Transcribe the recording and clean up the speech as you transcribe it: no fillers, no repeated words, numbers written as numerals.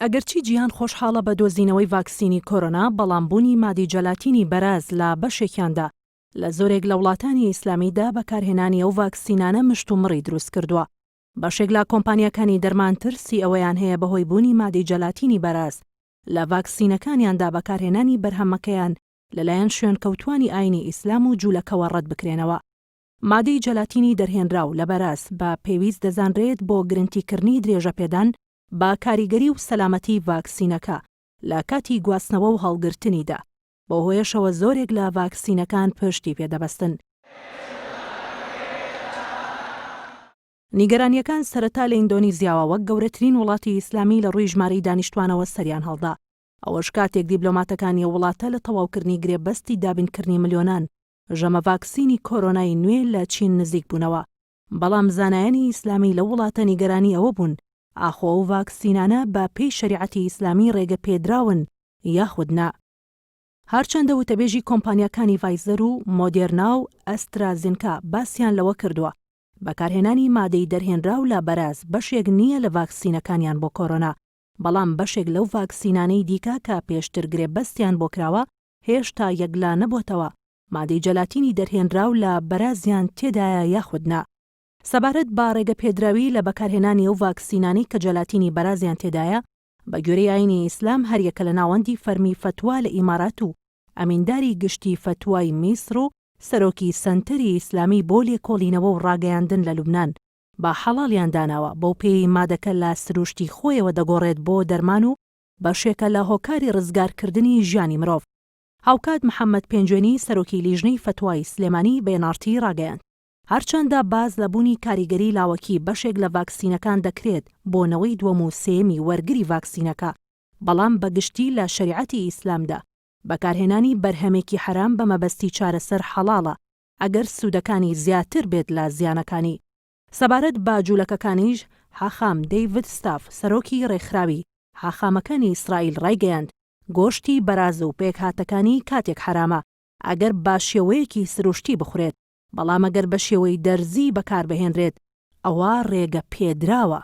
ئەگەرچی جیهان خۆشحاڵە بە دۆزینەوەی ڤاکسینی کۆرۆنا، بەڵامبوونی مادی جەلاتینی بەراز لە بەشێکیاندا لە زۆرێک لە وڵاتانی ئیسلامیدا بەکارهێنانی ئەو ڤاکسینانە مشت و مڕی دروست کردووە. بەشێک لە کۆمپانیەکانی دەرمان ترسی ئەوەیان هەیە بەهۆی بوونی مادی جەلاتینی بەراز لە ڤاکسینەکانیاندا بەکارهێنانی بەرهەمەکەیان لەلایەن شوێنکەوتوانی ئاینی ئیسلام و جوولەکەوە ڕەت بکرێنەوە. مادەی جەلاتینی دەرهێنراو لە بەراز بە پێویست دەزانرێت بۆ گرنگتیکردنی درێژەپێدان با کاریگەری و سەلامەتی ڤاکسینەکە لە کاتی گواستنەوە و هەڵگرتنیدا. بۆ هۆیشەوە زۆرێک لە ڤاکسینەکان پشتی پێدەبەستن. نیگەرانیەکان سەرەتا لە ئیندۆنیزیاوە وەک گەورەترین وڵاتی ئیسلامی لە ڕووی ژمارەی دانیشتوانەوە سەریان هەڵدا. ئەوەش کاتێک دیبلۆماتەکانی وڵاتە لە تەواوکردنی گرێبەستی دابینکردنی ملیۆنان ژەمە ڤاکسینی کۆرۆنای نوێ لە چین نزیک بوونەوە. بەڵام زانایانی ئیسلامی لە وڵاتە نیگەرانی ئەوە بوون ئاخۆ و ڤاکسینانە بە پێی شەریعەتی ئیسلامی ڕێگە پێدراون یاخود نا. هەرچەندە وتەبێژی کۆمپانیەکانی ڤایزەر و مۆدێرنا و ئەسترازینکا باسییان لەوە کردووە بەکارهێنانی مادەی دەرهێنراو لە بەراز بەشێک نییە لە ڤاکسینەکانیان بۆ کۆرۆنا، بەڵام بەشێک لەو ڤاکسینانەی دیکە کە پێشتر گرێبەستیان بۆ کراوە هێشتا یەکلا نەبووتەوە مادەی جەلاتینی دەرهێنراو لە بەرازیان تێدایە یاخود نا. سەبارەت با ڕێگە پێدراوی لە بەکارهێنانی ئەو ڤاکسینانەی کە جەلاتینی بەرازیان تێدایە، بە گوێرەی ئاینی ئیسلام هەریەکە لە ناوەندی فەرمی فتوا لە ئیمارات و ئەمینداری گشتی فتوای میسر و سەرۆکی سەنتەری ئیسلامی بۆ لێکۆڵینەوە و ڕاگەیاندن لە لوبنان با حەڵاڵیان داناوە بەو پێی مادەکە لە سروشتی خۆیەوە دەگۆڕێت بۆ دەرمان و بەشێکە لە هۆکاری ڕزگارکردنی ژیانی مرۆڤ. هاوکات محەممەد پێنجوێنی سەرۆکی لیژنەی فتوای سلێمانی بێنارتی ڕاگەیاند هەرچەندە باز لە بوونی کاریگەری لاوەکی بەشێک لە ڤاکسینەکان دەکرێت بۆنەوەی دووەم و سێمی وەرگری ڤاکسینەکە، بەڵام بەگشتی لە شەریعەتی ئیسلامدا بەکارهێنانی بەرهەمێکی حرام بە مەبەستی چارەسەر حەڵاڵە ئەگەر سوودەکانی زیاتر بێت لە زیانەکانی. سەبارەت با جوولەکەکانیش حاخام دەیڤد ستاف سەرۆکی ڕێکخراوی حاخامەکانی ئیسرائیل ڕایگەیاند گۆشتی بەراز و پێکهاتەکانی کاتێک حرامە ئەگەر با شێوەیەکی سروشتی بخورێت، بەڵام ئەگەر بە شێوەی دەرزی بەکاربهێنرێت ئەوە ڕێگە پێدراوە.